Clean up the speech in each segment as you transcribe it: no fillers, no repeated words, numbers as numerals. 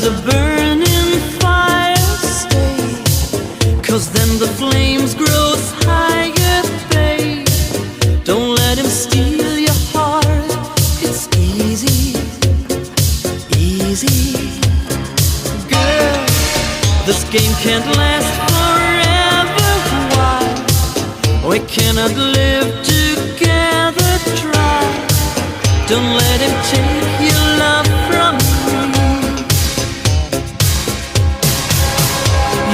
a burning fire, stay. 'Cause then the flames grow higher, babe. Don't let him steal your heart. It's easy, easy. Girl, this game can't last forever. Why? We cannot live together. Try. Don't let him take your love from me.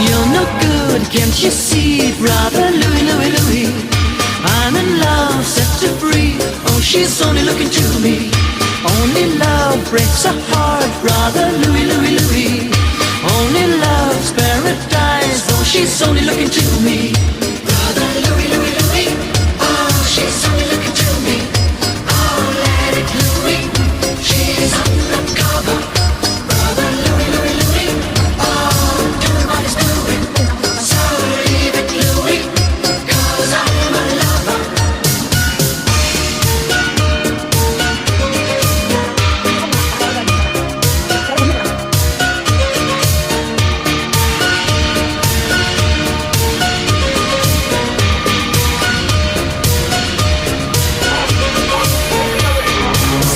You're no good, can't you see, brother Louie, Louie, Louie? I'm in love, set her free. Oh, she's only looking to me. Only love breaks a heart, brother Louie, Louie, Louie. Only love's paradise. Oh, she's only looking to me. Brother Louie, Louie, Louie. Oh, she's only looking to me. Oh, let it Louie. She's undercover. Brother Louie, Louie, Louie. Oh, do what he's doing. So leave it Louie, 'cause I'm a lover.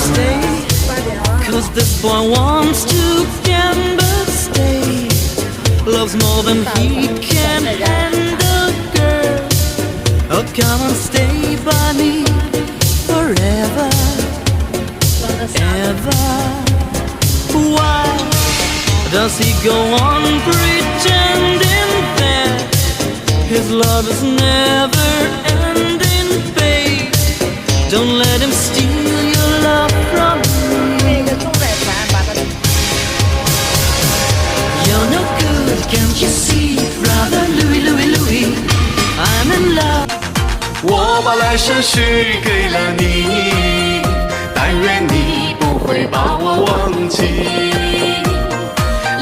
Stay, 'cause this boy wants to gamble. Stay, loves more than he can handle, girl. Oh, come and stay by me forever, ever. Why does he go on pretending that his love is never ending, babe? Don't let him steal your love from me. You're no good, can't you see, brother Louie, Louie, Louie? I'm in love. 我把来生许给了你，但愿你不会把我忘记。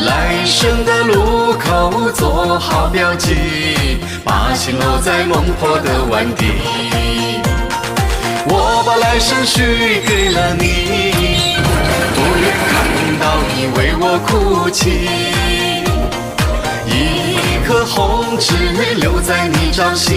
来生的路口做好标记，把心留在孟婆的碗底。我把来生许给了你，不愿看到你为我哭泣。一颗红痣留在你掌心。